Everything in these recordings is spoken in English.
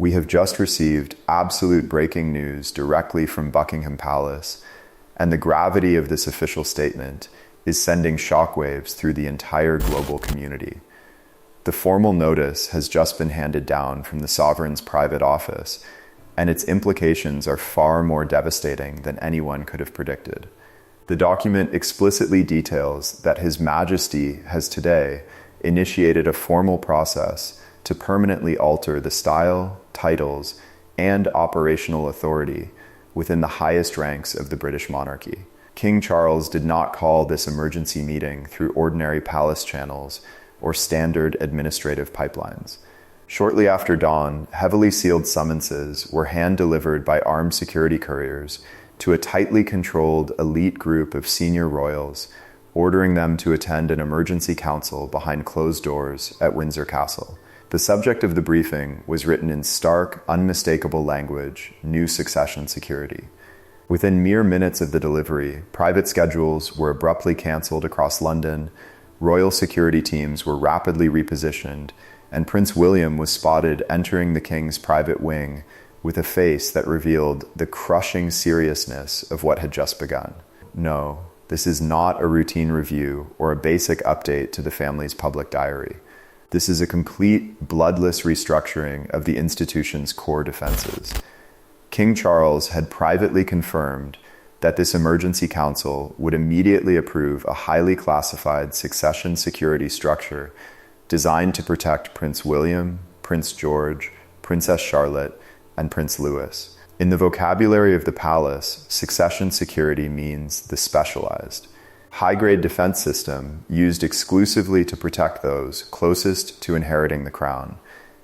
We have just received absolute breaking news directly from Buckingham Palace, and the gravity of this official statement is sending shockwaves through the entire global community. The formal notice has just been handed down from the sovereign's private office, and its implications are far more devastating than anyone could have predicted. The document explicitly details that His Majesty has today initiated a formal process to permanently alter the style, titles, and operational authority within the highest ranks of the British monarchy. King Charles did not call this emergency meeting through ordinary palace channels or standard administrative pipelines. Shortly after dawn, heavily sealed summonses were hand-delivered by armed security couriers to a tightly controlled elite group of senior royals, ordering them to attend an emergency council behind closed doors at Windsor Castle. The subject of the briefing was written in stark, unmistakable language: new succession security. Within mere minutes of the delivery, private schedules were abruptly cancelled across London, royal security teams were rapidly repositioned, and Prince William was spotted entering the king's private wing with a face that revealed the crushing seriousness of what had just begun. No, this is not a routine review or a basic update to the family's public diary. This is a complete, bloodless restructuring of the institution's core defenses. King Charles had privately confirmed that this emergency council would immediately approve a highly classified succession security structure designed to protect Prince William, Prince George, Princess Charlotte, and Prince Louis. In the vocabulary of the palace, succession security means the specialized, high-grade defense system used exclusively to protect those closest to inheriting the crown,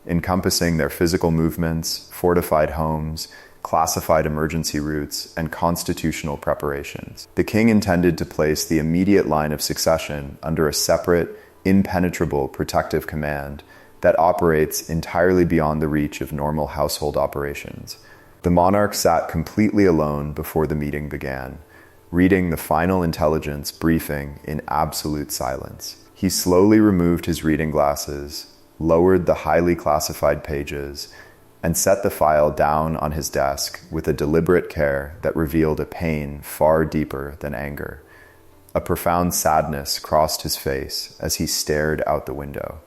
encompassing their physical movements, fortified homes, classified emergency routes, and constitutional preparations. The king intended to place the immediate line of succession under a separate, impenetrable protective command that operates entirely beyond the reach of normal household operations. The monarch sat completely alone before the meeting began, reading the final intelligence briefing in absolute silence. He slowly removed his reading glasses, lowered the highly classified pages, and set the file down on his desk with a deliberate care that revealed a pain far deeper than anger. A profound sadness crossed his face as he stared out the window.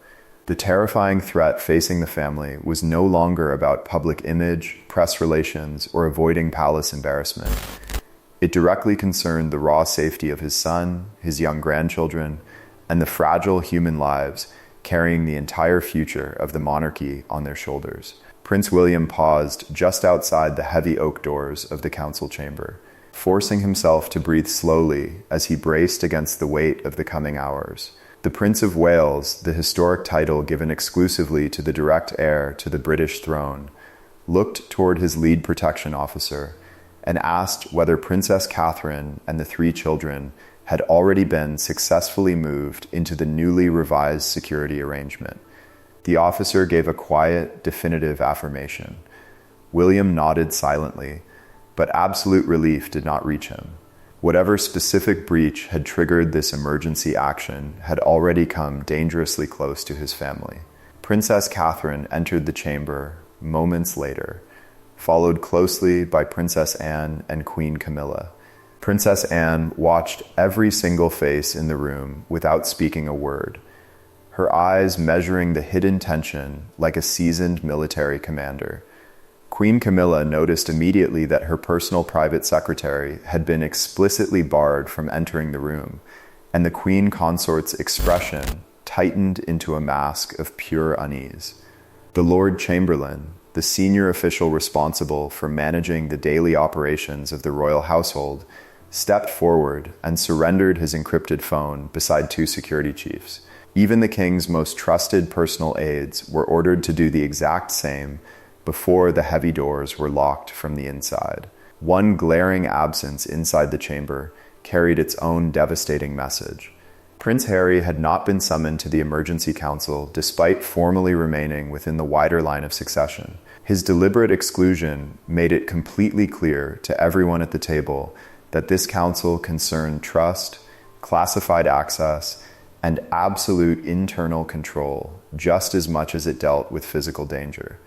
The terrifying threat facing the family was no longer about public image, press relations, or avoiding palace embarrassment. It directly concerned the raw safety of his son, his young grandchildren, and the fragile human lives carrying the entire future of the monarchy on their shoulders. Prince William paused just outside the heavy oak doors of the council chamber, forcing himself to breathe slowly as he braced against the weight of the coming hours. The Prince of Wales, the historic title given exclusively to the direct heir to the British throne, looked toward his lead protection officer and asked whether Princess Catherine and the 3 children had already been successfully moved into the newly revised security arrangement. The officer gave a quiet, definitive affirmation. William nodded silently, but absolute relief did not reach him. Whatever specific breach had triggered this emergency action had already come dangerously close to his family. Princess Catherine entered the chamber moments later, followed closely by Princess Anne and Queen Camilla. Princess Anne watched every single face in the room without speaking a word, her eyes measuring the hidden tension like a seasoned military commander. Queen Camilla noticed immediately that her personal private secretary had been explicitly barred from entering the room, and the Queen Consort's expression tightened into a mask of pure unease. The Lord Chamberlain, the senior official responsible for managing the daily operations of the royal household, stepped forward and surrendered his encrypted phone beside 2 security chiefs. Even the king's most trusted personal aides were ordered to do the exact same before the heavy doors were locked from the inside. One glaring absence inside the chamber carried its own devastating message. Prince Harry had not been summoned to the emergency council despite formally remaining within the wider line of succession. His deliberate exclusion made it completely clear to everyone at the table that this council concerned trust, classified access, and absolute internal control just as much as it dealt with physical danger.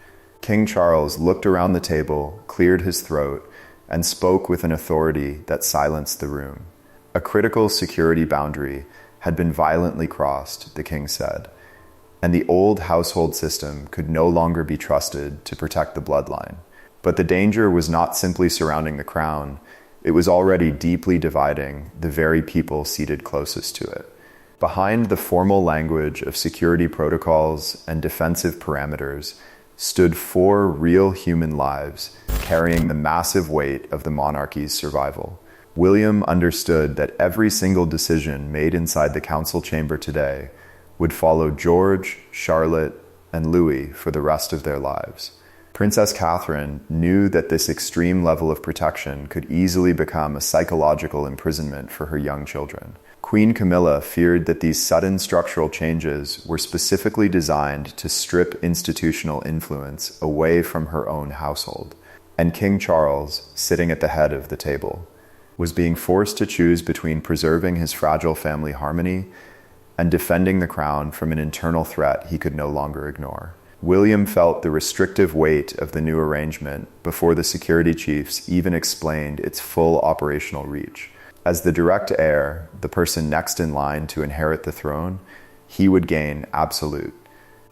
King Charles looked around the table, cleared his throat, and spoke with an authority that silenced the room. A critical security boundary had been violently crossed, the king said, and the old household system could no longer be trusted to protect the bloodline. But the danger was not simply surrounding the crown, it was already deeply dividing the very people seated closest to it. Behind the formal language of security protocols and defensive parameters stood 4 real human lives carrying the massive weight of the monarchy's survival. William understood that every single decision made inside the council chamber today would follow George, Charlotte, and Louis for the rest of their lives. Princess Catherine knew that this extreme level of protection could easily become a psychological imprisonment for her young children. Queen Camilla feared that these sudden structural changes were specifically designed to strip institutional influence away from her own household. And King Charles, sitting at the head of the table, was being forced to choose between preserving his fragile family harmony and defending the crown from an internal threat he could no longer ignore. William felt the restrictive weight of the new arrangement before the security chiefs even explained its full operational reach. As the direct heir, the person next in line to inherit the throne, he would gain absolute,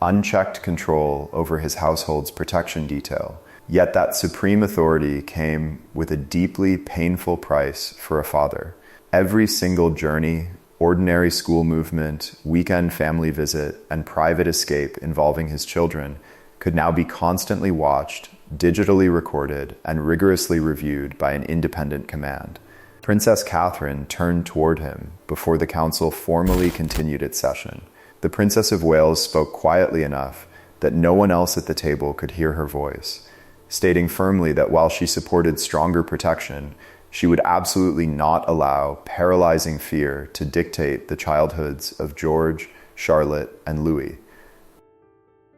unchecked control over his household's protection detail. Yet that supreme authority came with a deeply painful price for a father. Every single journey, ordinary school movement, weekend family visit, and private escape involving his children could now be constantly watched, digitally recorded, and rigorously reviewed by an independent command. Princess Catherine turned toward him before the council formally continued its session. The Princess of Wales spoke quietly enough that no one else at the table could hear her voice, stating firmly that while she supported stronger protection, she would absolutely not allow paralyzing fear to dictate the childhoods of George, Charlotte, and Louis.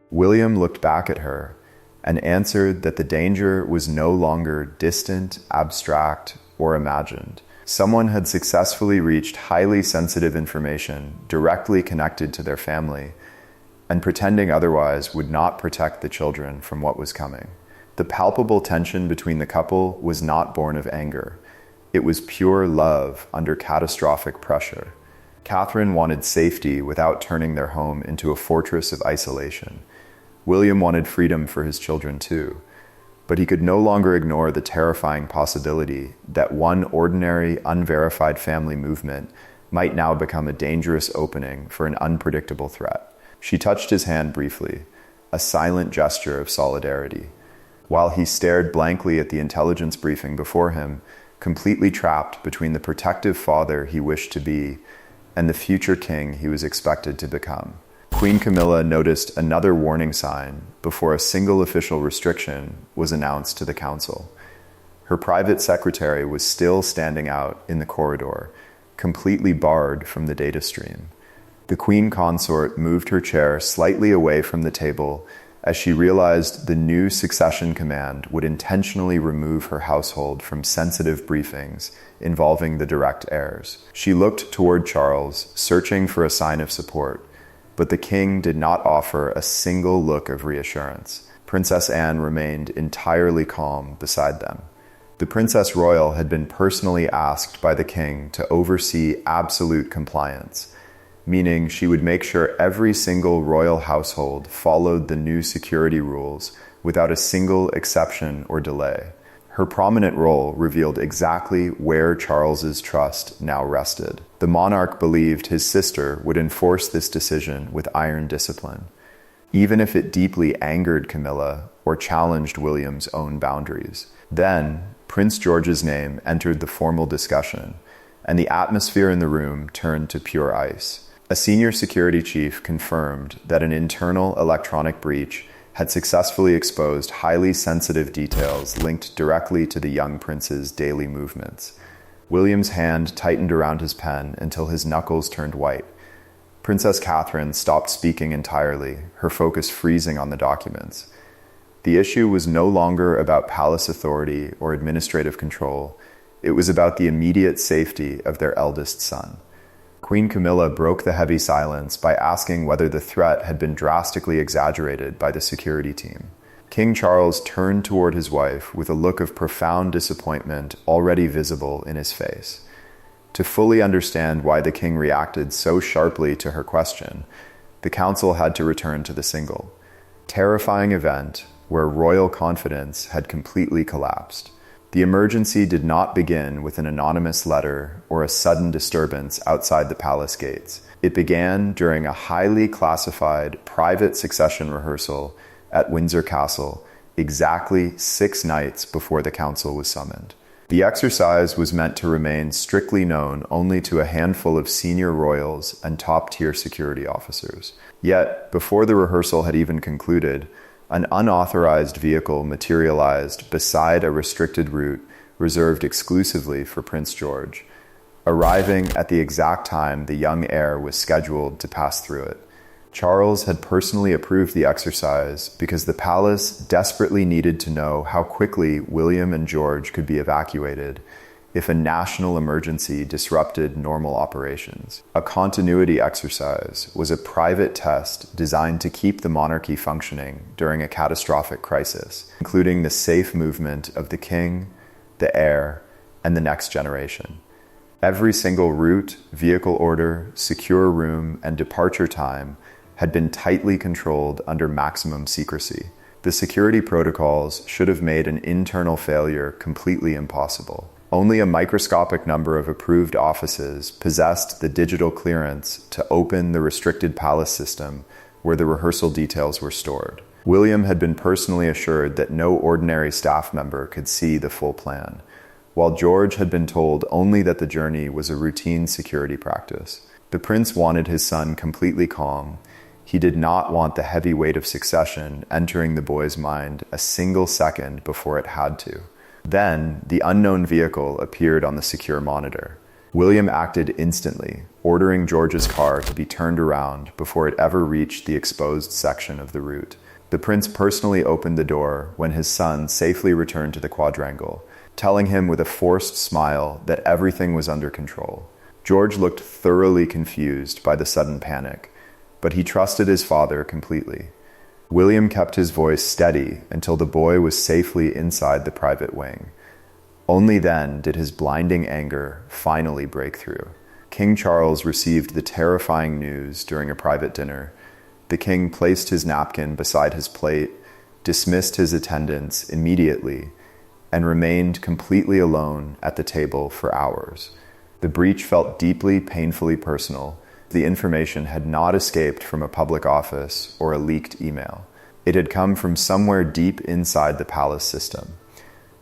William looked back at her and answered that the danger was no longer distant, abstract, or imagined. Someone had successfully reached highly sensitive information directly connected to their family, and pretending otherwise would not protect the children from what was coming. The palpable tension between the couple was not born of anger. It was pure love under catastrophic pressure. Catherine wanted safety without turning their home into a fortress of isolation. William wanted freedom for his children too, but he could no longer ignore the terrifying possibility that one ordinary, unverified family movement might now become a dangerous opening for an unpredictable threat. She touched his hand briefly, a silent gesture of solidarity. While he stared blankly at the intelligence briefing before him, completely trapped between the protective father he wished to be and the future king he was expected to become. Queen Camilla noticed another warning sign before a single official restriction was announced to the council. Her private secretary was still standing out in the corridor, completely barred from the data stream. The queen consort moved her chair slightly away from the table as she realized the new succession command would intentionally remove her household from sensitive briefings involving the direct heirs. She looked toward Charles, searching for a sign of support, but the king did not offer a single look of reassurance. Princess Anne remained entirely calm beside them. The Princess Royal had been personally asked by the king to oversee absolute compliance, meaning she would make sure every single royal household followed the new security rules without a single exception or delay. Her prominent role revealed exactly where Charles's trust now rested. The monarch believed his sister would enforce this decision with iron discipline, even if it deeply angered Camilla or challenged William's own boundaries. Then, Prince George's name entered the formal discussion, and the atmosphere in the room turned to pure ice. A senior security chief confirmed that an internal electronic breach had successfully exposed highly sensitive details linked directly to the young prince's daily movements. William's hand tightened around his pen until his knuckles turned white. Princess Catherine stopped speaking entirely, her focus freezing on the documents. The issue was no longer about palace authority or administrative control. It was about the immediate safety of their eldest son. Queen Camilla broke the heavy silence by asking whether the threat had been drastically exaggerated by the security team. King Charles turned toward his wife with a look of profound disappointment already visible in his face. To fully understand why the king reacted so sharply to her question, the council had to return to the single, terrifying event where royal confidence had completely collapsed. The emergency did not begin with an anonymous letter or a sudden disturbance outside the palace gates. It began during a highly classified private succession rehearsal at Windsor Castle, exactly 6 nights before the council was summoned. The exercise was meant to remain strictly known only to a handful of senior royals and top-tier security officers. Yet, before the rehearsal had even concluded, an unauthorized vehicle materialized beside a restricted route reserved exclusively for Prince George, arriving at the exact time the young heir was scheduled to pass through it. Charles had personally approved the exercise because the palace desperately needed to know how quickly William and George could be evacuated if a national emergency disrupted normal operations. A continuity exercise was a private test designed to keep the monarchy functioning during a catastrophic crisis, including the safe movement of the king, the heir, and the next generation. Every single route, vehicle order, secure room, and departure time had been tightly controlled under maximum secrecy. The security protocols should have made an internal failure completely impossible. Only a microscopic number of approved offices possessed the digital clearance to open the restricted palace system where the rehearsal details were stored. William had been personally assured that no ordinary staff member could see the full plan, while George had been told only that the journey was a routine security practice. The prince wanted his son completely calm. He did not want the heavy weight of succession entering the boy's mind a single second before it had to. Then, the unknown vehicle appeared on the secure monitor. William acted instantly, ordering George's car to be turned around before it ever reached the exposed section of the route. The prince personally opened the door when his son safely returned to the quadrangle, telling him with a forced smile that everything was under control. George looked thoroughly confused by the sudden panic, but he trusted his father completely. William kept his voice steady until the boy was safely inside the private wing. Only then did his blinding anger finally break through. King Charles received the terrifying news during a private dinner. The king placed his napkin beside his plate, dismissed his attendants immediately, and remained completely alone at the table for hours. The breach felt deeply, painfully personal. The information had not escaped from a public office or a leaked email. It had come from somewhere deep inside the palace system,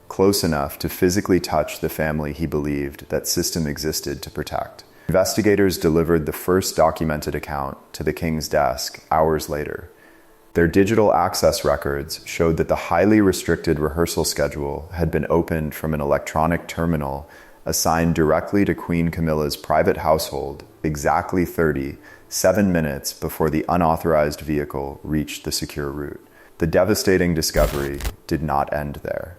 close enough to physically touch the family he believed that system existed to protect. Investigators delivered the first documented account to the king's desk hours later. Their digital access records showed that the highly restricted rehearsal schedule had been opened from an electronic terminal assigned directly to Queen Camilla's private household exactly 37 minutes before the unauthorized vehicle reached the secure route. The devastating discovery did not end there.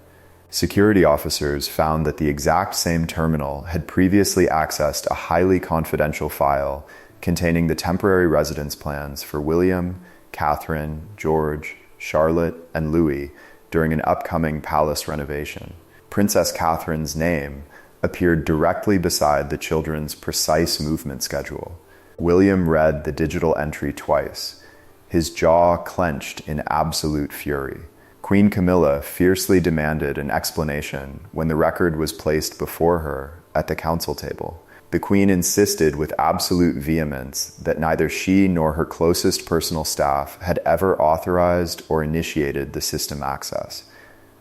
Security officers found that the exact same terminal had previously accessed a highly confidential file containing the temporary residence plans for William, Catherine, George, Charlotte, and Louis during an upcoming palace renovation. Princess Catherine's name appeared directly beside the children's precise movement schedule. William read the digital entry twice, his jaw clenched in absolute fury. Queen Camilla fiercely demanded an explanation when the record was placed before her at the council table. The Queen insisted with absolute vehemence that neither she nor her closest personal staff had ever authorized or initiated the system access.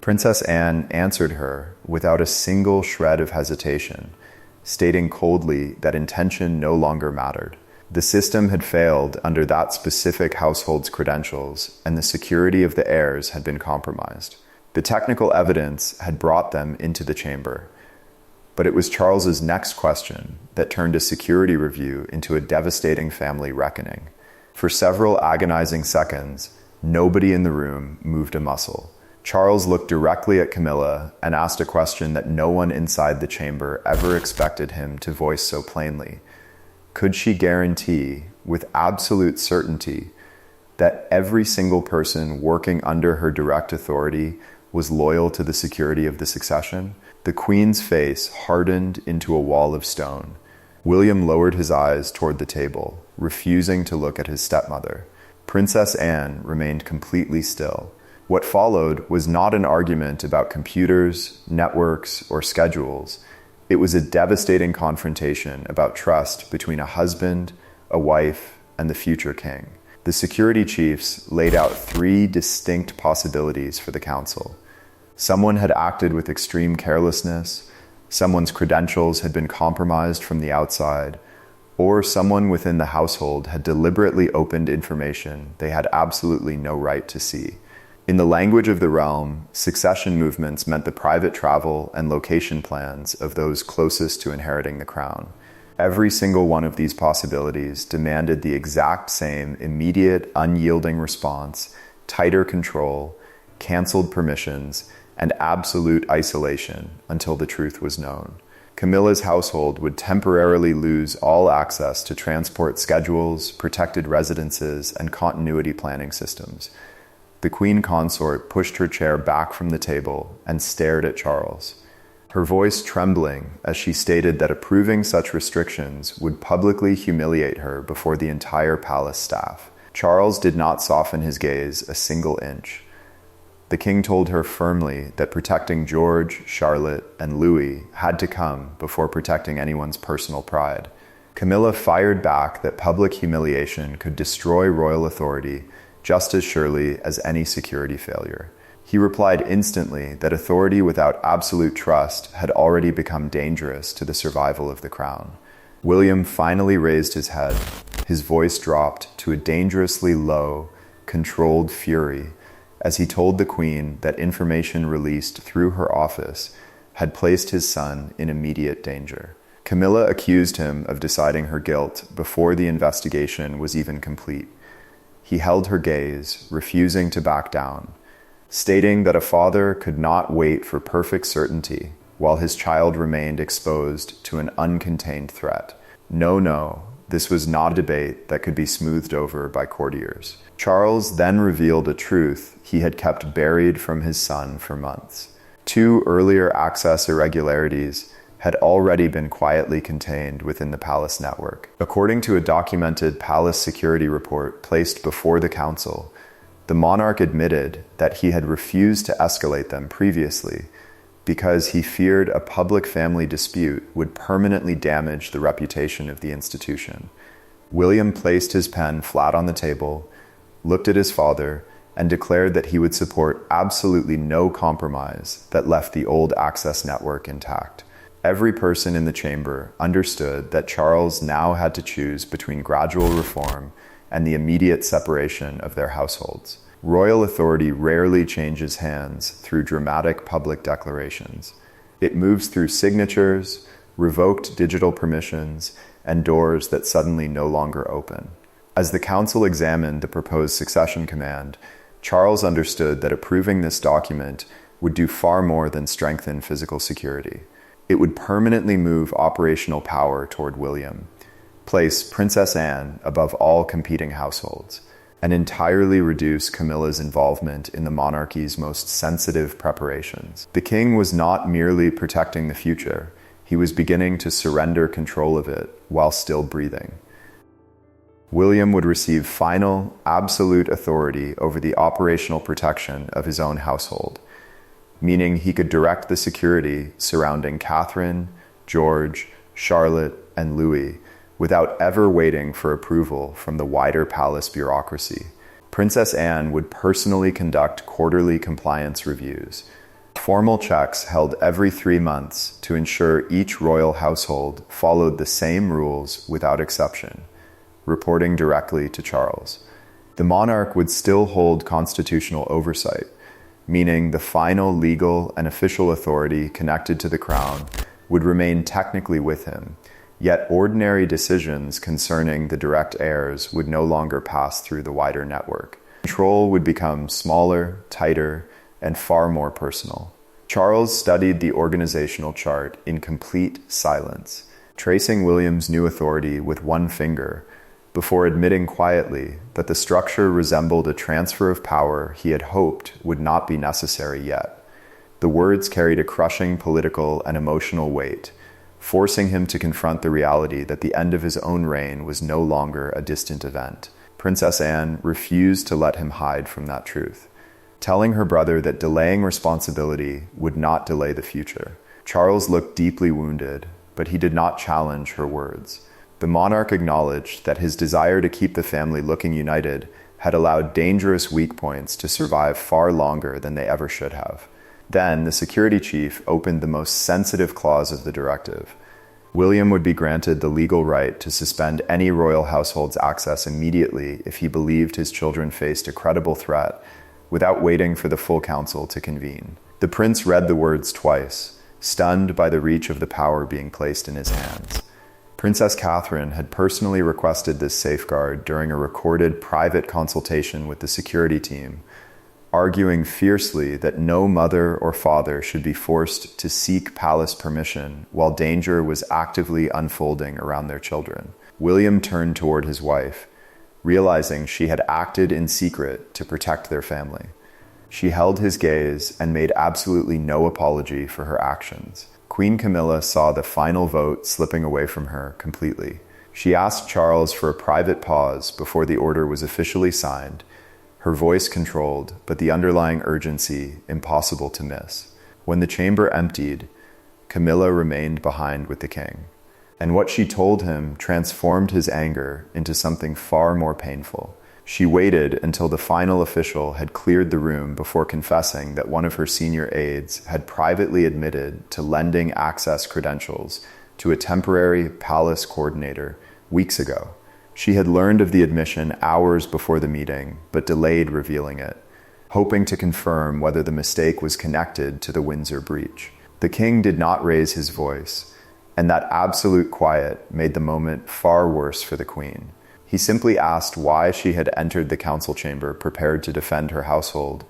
Princess Anne answered her without a single shred of hesitation, stating coldly that intention no longer mattered. The system had failed under that specific household's credentials, and the security of the heirs had been compromised. The technical evidence had brought them into the chamber, but it was Charles's next question that turned a security review into a devastating family reckoning. For several agonizing seconds, nobody in the room moved a muscle. Charles looked directly at Camilla and asked a question that no one inside the chamber ever expected him to voice so plainly. Could she guarantee, with absolute certainty, that every single person working under her direct authority was loyal to the security of the succession, the Queen's face hardened into a wall of stone. William lowered his eyes toward the table, refusing to look at his stepmother. Princess Anne remained completely still. What followed was not an argument about computers, networks, or schedules. It was a devastating confrontation about trust between a husband, a wife, and the future king. The security chiefs laid out 3 distinct possibilities for the council. Someone had acted with extreme carelessness, someone's credentials had been compromised from the outside, or someone within the household had deliberately opened information they had absolutely no right to see. In the language of the realm, succession movements meant the private travel and location plans of those closest to inheriting the crown. Every single one of these possibilities demanded the exact same immediate, unyielding response, tighter control, canceled permissions, and absolute isolation until the truth was known. Camilla's household would temporarily lose all access to transport schedules, protected residences, and continuity planning systems. The Queen Consort pushed her chair back from the table and stared at Charles, her voice trembling as she stated that approving such restrictions would publicly humiliate her before the entire palace staff. Charles did not soften his gaze a single inch. The king told her firmly that protecting George, Charlotte, and Louis had to come before protecting anyone's personal pride. Camilla fired back that public humiliation could destroy royal authority just as surely as any security failure. He replied instantly that authority without absolute trust had already become dangerous to the survival of the crown. William finally raised his head. His voice dropped to a dangerously low, controlled fury as he told the Queen that information released through her office had placed his son in immediate danger. Camilla accused him of deciding her guilt before the investigation was even complete. He held her gaze, refusing to back down, stating that a father could not wait for perfect certainty while his child remained exposed to an uncontained threat. No, this was not a debate that could be smoothed over by courtiers. Charles then revealed a truth he had kept buried from his son for months. 2 earlier access irregularities had already been quietly contained within the palace network. According to a documented palace security report placed before the council, the monarch admitted that he had refused to escalate them previously because he feared a public family dispute would permanently damage the reputation of the institution. William placed his pen flat on the table, looked at his father, and declared that he would support absolutely no compromise that left the old access network intact. Every person in the chamber understood that Charles now had to choose between gradual reform and the immediate separation of their households. Royal authority rarely changes hands through dramatic public declarations. It moves through signatures, revoked digital permissions, and doors that suddenly no longer open. As the council examined the proposed succession command, Charles understood that approving this document would do far more than strengthen physical security. It would permanently move operational power toward William, place Princess Anne above all competing households, and entirely reduce Camilla's involvement in the monarchy's most sensitive preparations. The king was not merely protecting the future, he was beginning to surrender control of it while still breathing. William would receive final, absolute authority over the operational protection of his own household, meaning he could direct the security surrounding Catherine, George, Charlotte, and Louis without ever waiting for approval from the wider palace bureaucracy. Princess Anne would personally conduct quarterly compliance reviews, formal checks held every 3 months to ensure each royal household followed the same rules without exception, reporting directly to Charles. The monarch would still hold constitutional oversight, meaning the final legal and official authority connected to the crown would remain technically with him, yet ordinary decisions concerning the direct heirs would no longer pass through the wider network. Control would become smaller, tighter, and far more personal. Charles studied the organizational chart in complete silence, tracing William's new authority with one finger, before admitting quietly that the structure resembled a transfer of power he had hoped would not be necessary yet. The words carried a crushing political and emotional weight, forcing him to confront the reality that the end of his own reign was no longer a distant event. Princess Anne refused to let him hide from that truth, telling her brother that delaying responsibility would not delay the future. Charles looked deeply wounded, but he did not challenge her words. The monarch acknowledged that his desire to keep the family looking united had allowed dangerous weak points to survive far longer than they ever should have. Then the security chief opened the most sensitive clause of the directive. William would be granted the legal right to suspend any royal household's access immediately if he believed his children faced a credible threat, without waiting for the full council to convene. The prince read the words twice, stunned by the reach of the power being placed in his hands. Princess Catherine had personally requested this safeguard during a recorded private consultation with the security team, arguing fiercely that no mother or father should be forced to seek palace permission while danger was actively unfolding around their children. William turned toward his wife, realizing she had acted in secret to protect their family. She held his gaze and made absolutely no apology for her actions. Queen Camilla saw the final vote slipping away from her completely. She asked Charles for a private pause before the order was officially signed, her voice controlled, but the underlying urgency impossible to miss. When the chamber emptied, Camilla remained behind with the king, and what she told him transformed his anger into something far more painful. She waited until the final official had cleared the room before confessing that one of her senior aides had privately admitted to lending access credentials to a temporary palace coordinator weeks ago. She had learned of the admission hours before the meeting, but delayed revealing it, hoping to confirm whether the mistake was connected to the Windsor breach. The king did not raise his voice, and that absolute quiet made the moment far worse for the queen. He simply asked why she had entered the council chamber prepared to defend her household,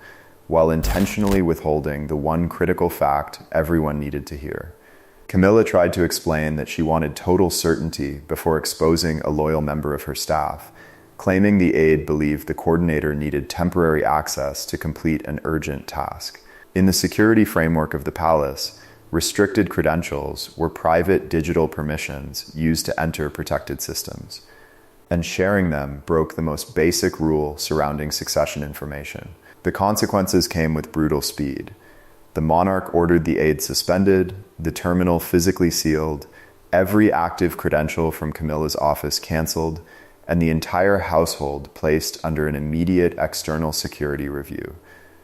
while intentionally withholding the one critical fact everyone needed to hear. Camilla tried to explain that she wanted total certainty before exposing a loyal member of her staff, claiming the aide believed the coordinator needed temporary access to complete an urgent task. In the security framework of the palace, restricted credentials were private digital permissions used to enter protected systems, and sharing them broke the most basic rule surrounding succession information. The consequences came with brutal speed. The monarch ordered the aide suspended, the terminal physically sealed, every active credential from Camilla's office canceled, and the entire household placed under an immediate external security review.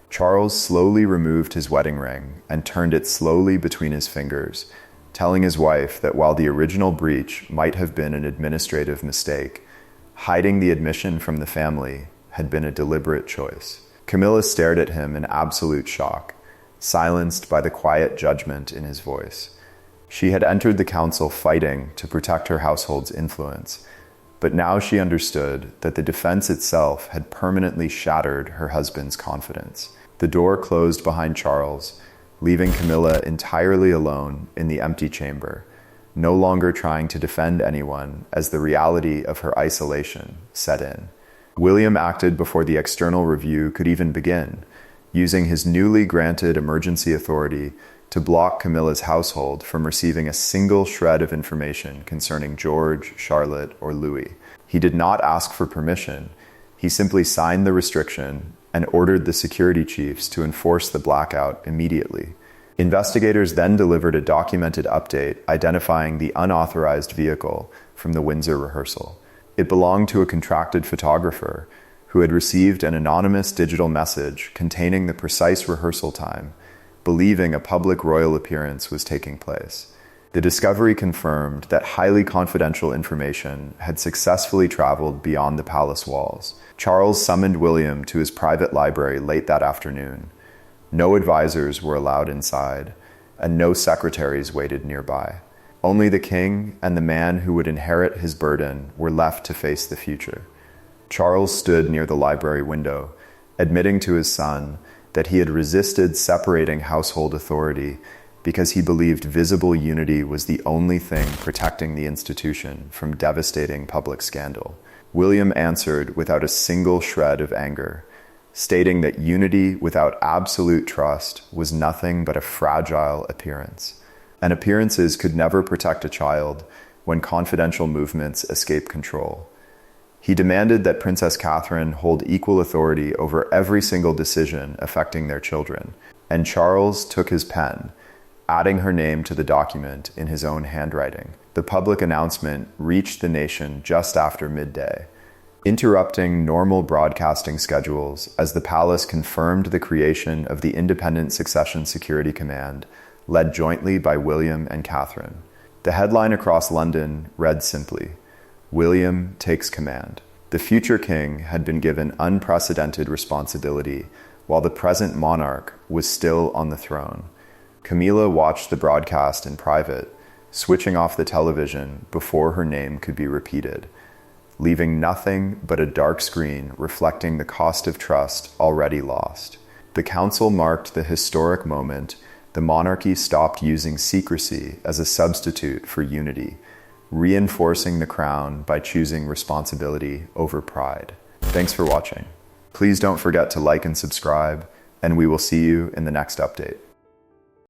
Charles slowly removed his wedding ring and turned it slowly between his fingers, telling his wife that while the original breach might have been an administrative mistake, hiding the admission from the family had been a deliberate choice. Camilla stared at him in absolute shock, silenced by the quiet judgment in his voice. She had entered the council fighting to protect her household's influence, but now she understood that the defense itself had permanently shattered her husband's confidence. The door closed behind Charles, leaving Camilla entirely alone in the empty chamber, no longer trying to defend anyone as the reality of her isolation set in. William acted before the external review could even begin, using his newly granted emergency authority to block Camilla's household from receiving a single shred of information concerning George, Charlotte, or Louis. He did not ask for permission. He simply signed the restriction and ordered the security chiefs to enforce the blackout immediately. Investigators then delivered a documented update identifying the unauthorized vehicle from the Windsor rehearsal. It belonged to a contracted photographer who had received an anonymous digital message containing the precise rehearsal time, believing a public royal appearance was taking place. The discovery confirmed that highly confidential information had successfully traveled beyond the palace walls. Charles summoned William to his private library late that afternoon. No advisors were allowed inside, and no secretaries waited nearby. Only the king and the man who would inherit his burden were left to face the future. Charles stood near the library window, admitting to his son that he had resisted separating household authority because he believed visible unity was the only thing protecting the institution from devastating public scandal. William answered without a single shred of anger, stating that unity without absolute trust was nothing but a fragile appearance, and appearances could never protect a child when confidential movements escape control. He demanded that Princess Catherine hold equal authority over every single decision affecting their children, and Charles took his pen, adding her name to the document in his own handwriting. The public announcement reached the nation just after midday, interrupting normal broadcasting schedules as the palace confirmed the creation of the Independent Succession Security Command, led jointly by William and Catherine. The headline across London read simply, "William takes command." The future king had been given unprecedented responsibility while the present monarch was still on the throne. Camilla watched the broadcast in private, switching off the television before her name could be repeated, leaving nothing but a dark screen reflecting the cost of trust already lost. The council marked the historic moment the monarchy stopped using secrecy as a substitute for unity, reinforcing the crown by choosing responsibility over pride. Thanks for watching. Please don't forget to like and subscribe, and we will see you in the next update.